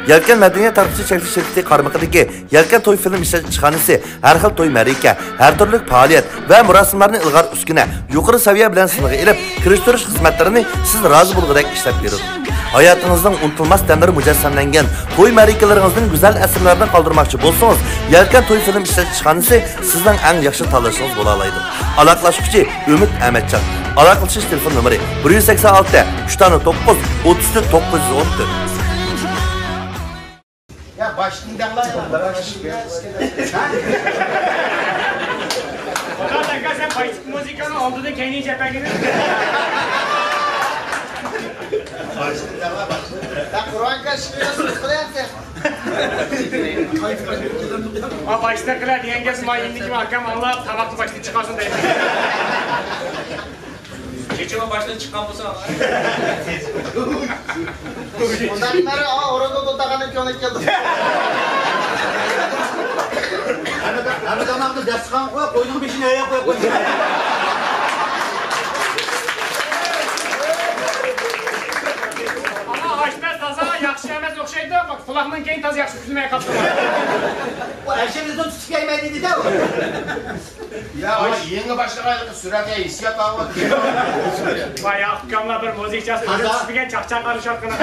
Yelken Medeniyet Tarixçi Çekiliş Şirketi qarmaqidagi Yelken to'y film ishlab har xil to'y ma'raka, har turli faoliyat va murosimlarni ilg'or uskuna, yuqori saviya bilan sizlarga elib, kirishtirish xizmatlarini siz rozi bo'lgudek ishlab beradi. Hayotingizning unutilmas damlari mujassamlangan to'y ma'rakalaringizning go'zal asrlardan qoldirmoqchi bo'lsangiz, Yelken to'y film ishlab sizning eng yaxshi tanlashingiz bo'la oladi. Aloqalashuvchi Umid Ahmadjon. Aloqalashish telefon nomeri 186 309 34 914. Ya başını dağlar. Fakat sen basit müzikanın olduğunda kendi cephe gibi. Başını dağlar bak. Ya Kur'an kaçırıyorsunuz kılayansın. Ama başta kılar diyen kesma indi gibi arkam Allah tabaklı başını çıkarsın deyim. Geçime baştan çıkan bu sana. Ondanları orada dotakanın köyüne geldi. Abi zamanında ders kan koy, koyduğun bir şey neye koy. Ama açmaz taza yakşı yemez okşaydı bak kulağından keyin taz yakşı küzmeye kaptı. Bu eşimizden tutup gelmediydi de o. Ya yenge başlaraydı sürate hissiyat almadı. Vay akkamla bir müzikçası üretispigen çakçak karış hakkına.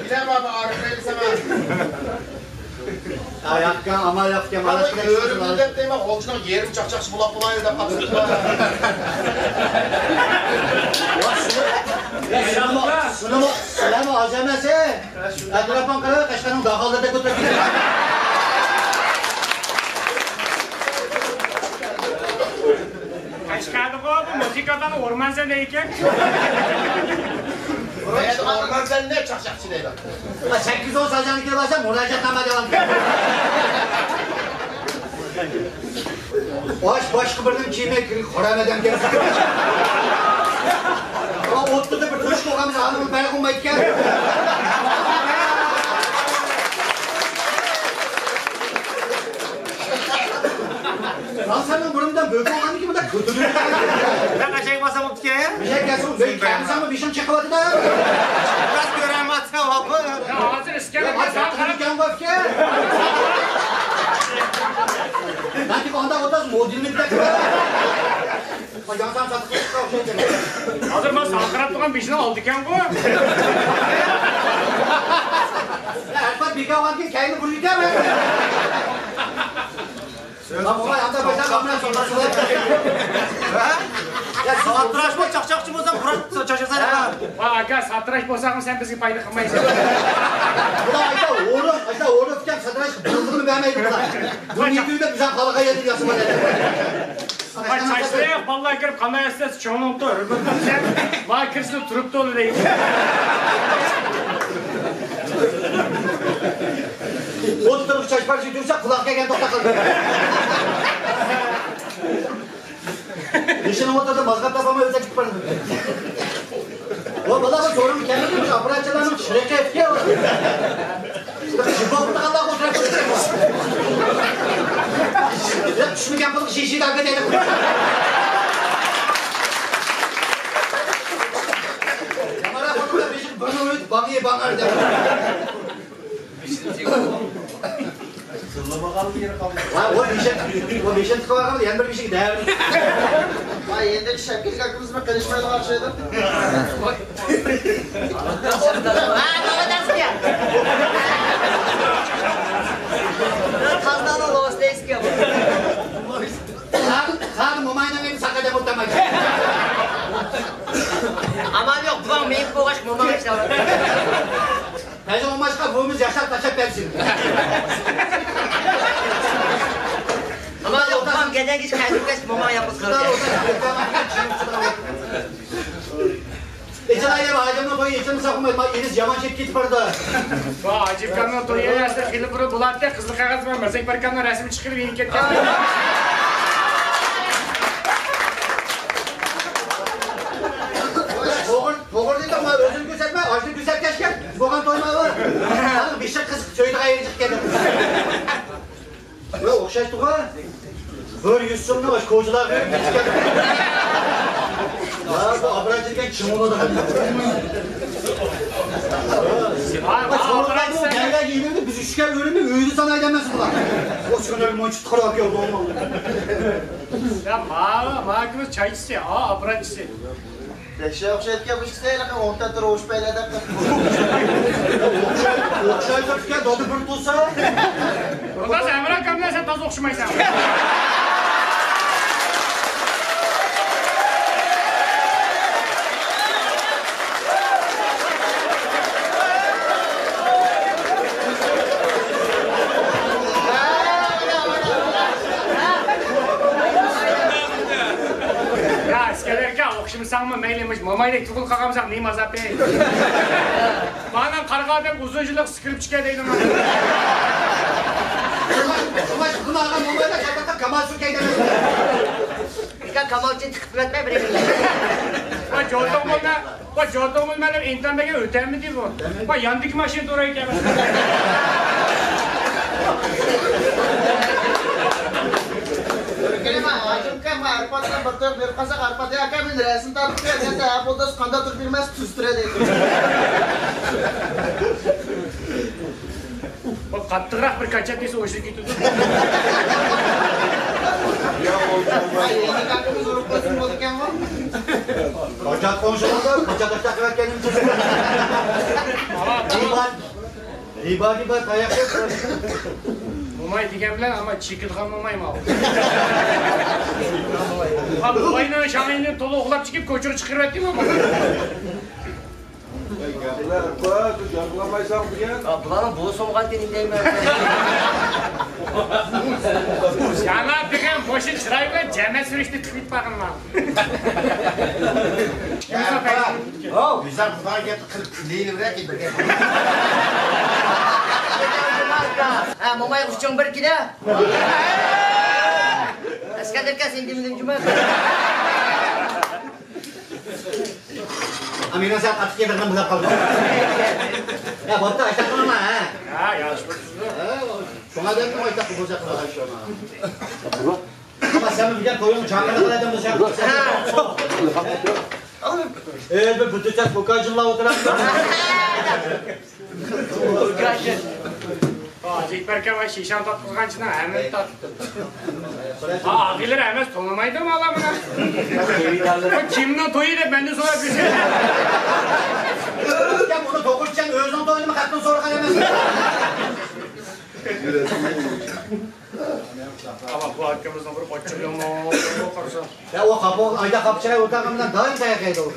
Bilmem abi Arif'e sana. Ayakkan ama yapken Ama öğrenimde değil mi? Olcuna yerim çakçaksı bulak bulayı da kapsırdı. Sılama acemese. Etrafan kadar kaşkanın dağıllarda götürüp gidiyor. Kaçkardı bu müzikadan orman sen deyken. Orman sen ne çakçakçı değil? 8-10 salcanı kere başlam, müracaatname devam ediyor. Baş kıpırdım kime kırık, korameden gelsin. Ama otlu da bir tuş kokamız hanımın beni kumbayken. Lan senin burundan böğük olanı gibi de götürüyor. Ben kaçayım masam optike ya. Bir şey gelsin, böğük kendisi ama bir şey çıkamadı da. Biraz gören masam hapı. Ya hazır iskele Ya sen sen kırıkken öfke. Nanti kau hendak otas modilini bir dakika. Jangan satu kau şey. hazır mas sankarat tuğan bişini aldıkken bu. Erpat bir kawan ki kayını buruyken mi? Lan olay anda başlar kamera sonrası. Ya saattıraş mı çakçakçı mı olsa kurat çaşırsan ya. Vay aga satraş bozağın sen bizi payını kılmayız. Bu da ayta oğlu öfken satraş kıldığını beğenmeydi bu da. Bu niyetiyle de güzel kalığa yedir yasıma dedi. Vay çayşıraya vallahi girip kanaya ses çoğunun da sen vay kırsın turup dolu değil. O tutarıp çaşpar sütürse kulakka gel tokta kaldı. Dişini ortada mazgat tapama öte çıkmadı. O bala bu sorun kendi gibi aparaçalarının şireke etkiye var. Şifa burada Allah kontrol ediyor. Ya şunu yapalım şişeyi dalga edelim. Kamera fotoğrafı beşik bunu bangiye bangar der. Ha o beşen tıkava kaldı yan bir beşik değer. Vay yendeki şevkeli kakımız mı karışmayla karşıydı? baba dersin ya. Kazdan olamaz ne eski yapalım. Sağ mumayna beni sakacak ortamak. Aman yok bulan meyip boğaş mama geçti. Hacı o başka boğumuz yaşar taşak versin. Aman yok bulan geden geç kaydırıp geç mama yapız kaldı. İçin ayı ağacımla koyu içini sakınmayın. İniz yaman şep git burada. Vay acip kanına toya yerse fili kuru bulattı kızlı kağıt ben mersek bir kanına resmi çıkırıp inik etken. Boğur değil ama özünü gösterme. Açlı güzel keşke. Boğan toyma var. Bir şey kız söyle ayıracak gelin. Böyle okşayıştık ha. Böyle yüz sonuna baş koğucular böyle geç gelin. Ya bu abracırken kim onu da Bak sorunlardı o derler giyilirdi, biz üçgen ölümü öğüdü sana edemez ulan. O çıkın ölümü çıt kırak yolda olmalı. Ya mağa kız çay içse, abrat içse. Beşe okşayetken bu işte yakın 10 tane roş beyleden. Okşayda tüken dadı bir bulsa. Ondan sen Emrah kamdan sen taz okşamaysan. Ya iskelerken okşamasan mı meyliymiş, mamayla tukul kakamsak neyim azap bey. Bana kargadan uzunculuk skripçike değilim. Ulan bunu ağam olmayla şarkıda Kamal Sürke'yi demez. Kan kamal için tıkıp etme bile. Bak jordan olmalar internete öter mi diyor bu? Bak yandaki maşin oraya gelmez. Kelima acım kan arpatla bertok bir pasak arpatya akan bir resim taruh ya nanti apa terus kanda terfirmas sustre deh. Bak kattırak bir kaçak dese hoşuna gitti. Ini kakak suruh pesan buat kamu. Kaçak konuşuldu, kaçak takırak kendim tutuyor. İbad ayak yok. Mumay diyen bilen ama çikilgan mumay mı abi? Ha mumayla şahinin tolu oğlap çıkıp koçuru çıkırvet değil mi ama? Bulanın buğu soğuğan deneyim ben. Yana diyen boşu çırayla ceme sürüştü tweet bakın lan. Güzel bunlar geldi 40 değil bırak gibi. Ha mamaya kuşun bir kilo. Eskader kas indim cuma. Amina sen atık yedirden bırak kaldı. Ya botta aşağı konuma ha. Ya yarışmasızdı. Şuna dedim o aşağı bulacak mı aşağı? Ama sen bir de koyun çamurda kadar da bulacak. Evet bu tutacak bu kacılla oturan. Acık berke var şişan tatlıkan içinden hemen tattı. Ağırlar hemen tonamaydı mı alamına? O kimden toyu da benden sonra bir şey. Ya bunu dokunçan özün doyunu mu kattın sonra kalemezsin. Ama bu hakkımızda vurup açılıyor mu? Ya o kapı ayda kapçaya oturduğundan daha iyi dayak yedi o.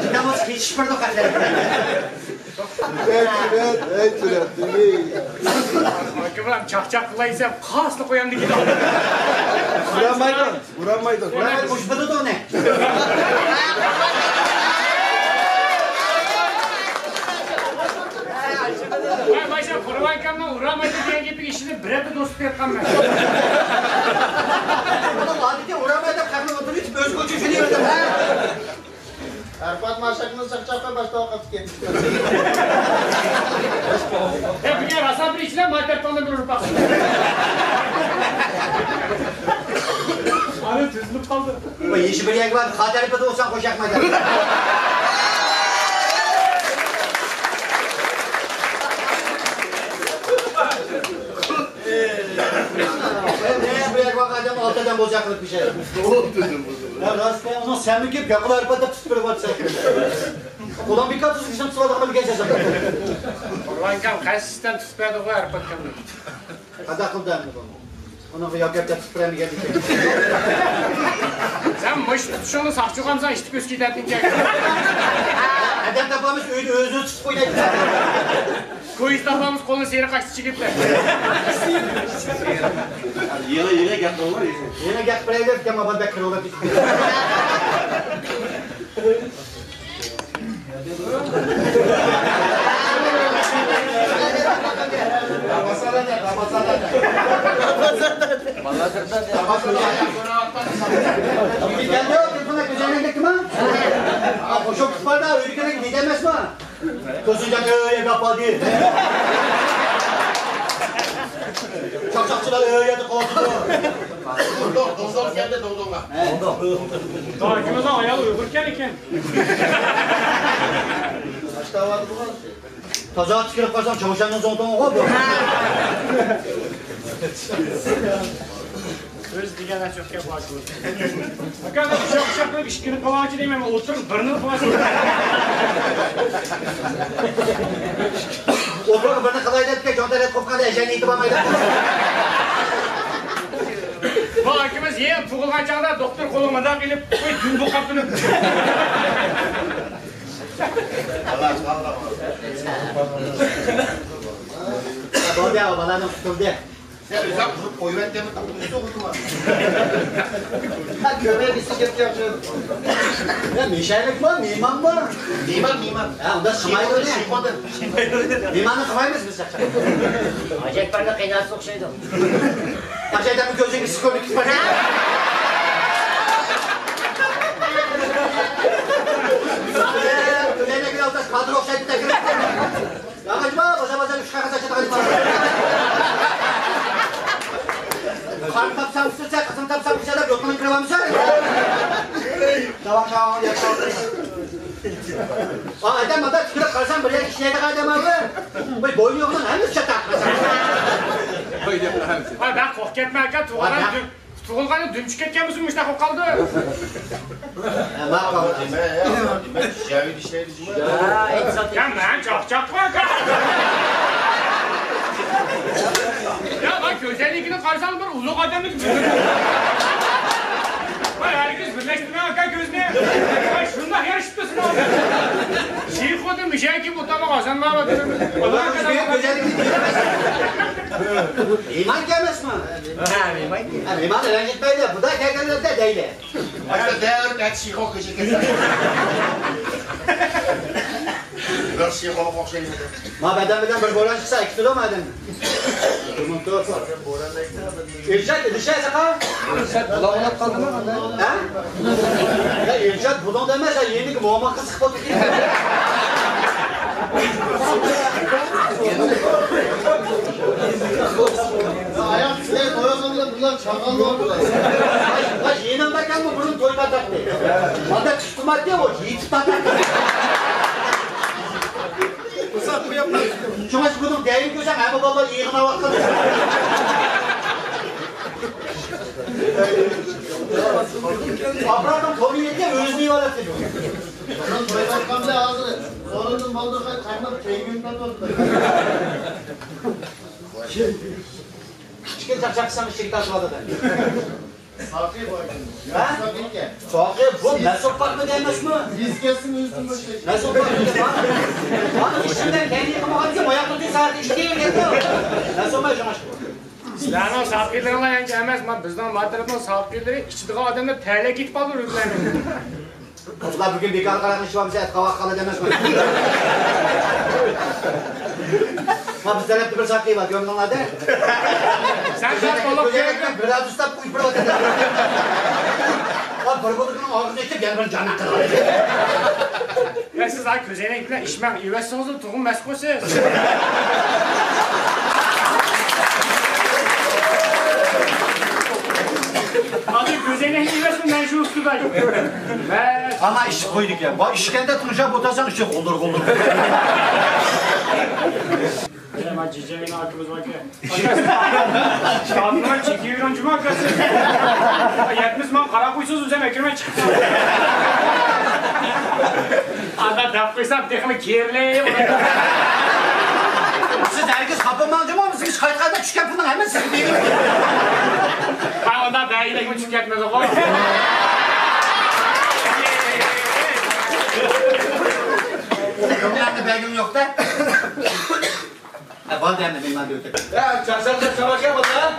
Gidemez ki hiç pırdı kaçar. Hakkımdan çakçaklaysa kaslı koyandı gidiyor. Uğramaydı. Kuşmadı da o ne? Ben başta kurbankamla uğramaydı diye gibi işini brete dostu yapmam ben. Oğlum adeti uğramaydı karnı oturuyor hiç öz koçu şunu yemedim. Arpat masakını sakçakta başta vakit geldi. Hep bir kere rasa bir içine madde tonda bir ufak. Abi tüzlük kaldı. Bu yeşil bir yer var. Kader ipede olsan koşak maydan. Yeşil bir yer var. Adam altıdan bozacaklık bir şey. Ya rastlayan onu sen mi gip yakılı arpada tutup var sen. Ulan bir katı sıkıştım sıvada bir geçeceğim. Kurbankam kaç sistem tutmadı bu arpatkamda. Hadi akıldan mı bunu? Onu yakıp da tutup mi geldik. Sen mış tutuşunu sakçukamsan işte göz giderdin ki. Adam taplamış özünü tutup oynayıp. Koyuz tabağımız kolunu seyre kaçtı çıkıp da. Yine gel olur ya. Yine gel buraya gel ki ama ben bekler olur. Geldi o telefona kucağına gittim ha. Koşup tutmadı da öyle gidemez mi? Koşunca öyle kapadı. Çakçakçılar öyle kovdu. Dondor geldi dondorla. Takımızdan ayağı uyurken iken. Kaçta vardı bu kadar? Taza çıkırıp kalsam çavuşanın zonduğunu koy. Öz digene çok yapışıyor. Bakın çok şaplık işkini kovancı değil mi? Oturup bırnını kovarsın. Oturup bana kadar edip jondaret kopkanda eşeğini itibamaydı. Bu hakimiz ye tuğulgan çağda doktor kolumdan gelip dün bu kapını. Doğru ya balanın tutuldu. Sen güzel kurup koyuvet demi takılmıştı okudum var. Ha göbeğe bir sıkıntı yapıyorsun. Ya mişaylık var, miman var. Mimar. Ya onda kımaydı ne? Şıkmadı. Mimanın kımayımız biz yapacak. Acayip barda kıynar sokşaydı. Akşaydan bir gözü bir psikolojik gitmedi. Gözlerine gül altas kadro okşaydı da gülüp. Ya kaçma, baza üç kaka saçı da kaçma. Karnım tapsam üstürse, kızım tapsam üstürse de yotmanın kırıvamışı. Tamam, yapalım. Adam adam çıkıp kalsam buraya kişiye de kadem abi. Bu boynu yok lan, hem üstçe takmasın. Ha ben kork etmerken tuğulganı dümçük etken misin işte o kaldı. Ne yapalım? Şevi dişleri Ha, et satıyor. Ya ben çok bak. Ya bak özellikle karşılan bir uluk adamı gibi. Vay herkes birleştirme bakar gözüne. Vay şundan yarıştırsın abi. Şey kodum bir şey ki bu tamam kazanmaya bakıyorum. Ulan kız büyük güzellik diyemezsin. İman gelmez mi? İman öğrenci böyle, bu da kekenler de değil. Başta değer kaç şey kokuşu keser. Bir şey kokuşu. Ma beden bir boran çıksa 2 kilo mu edin? İrşad dışarı sakal. İrşad bulanıp kaldı mı? Ha? Ya İrşad bulan demez ya yeni ki muamma kız sıkıntı değil. Ayak size koyasam da bunlar çakal mı oldular? Baş yeni andakan mı bunun toy tataklı? Hatta çıktımak diye o yiğit tataklı. Kısa bu yapmaz. Şuna çıkıyordum değerli gözüm hem vallahi yığına bakalım. Abradım konuyu yedi özlüğü var atıyor. Onun toylar kamda ağzını. Sonunun baldığı kaymak peygümden oldu. Çıkın çaksan şirket açmadı da. Sakı bu. Ha? Sakı ki. Sakı bu nasıl farklı değmez mi? Biz kesin üstümüz şey. Nasıl farklı değmez mi? Bana işinden kendi yıkıma hadi ayakta bir saat işte yedim. Nasıl olmayacak aşkım? Sizlerden sahiplerine yanki emez ama bizden var tarafından sahipleri içtiği adamda terle git balır ürünlerini. Kızlar bugün bir kar karanlık şu an bize et kavak kalı demez mi? Ha bizden hep bir saklı var gömdüğünlerde. Sen sen dolap Özellikle biraz usta bu ibrot eder. Lan barbadıkının ağzını içip gel ben canına kadar. Ya siz ay közeyle gittiler işmen üvetsiniz de tohum meşgulsünüz. Hadi közeyle üvetsin ben şu üstüdeyim. Ama iş koyduk ya. Bak işkende turşa botasan işte koldur. Hemen cicevine hakkımız var ki. Şadına çekiyor öncümü hakkası. 70 man kara kuysuz üzerine ekirme çıktı. Anda dapkıysam tekme kirli. Siz herkes kapılmancı mı mısınız? Kayıtkayda çıkan bundan hemen sizi değil mi? Ha ondan daha iyi de küçük etmez o. Nerede belgim yok da? Var da hem de benim hadi öte. Ya çarşamba savaş yapalım ha.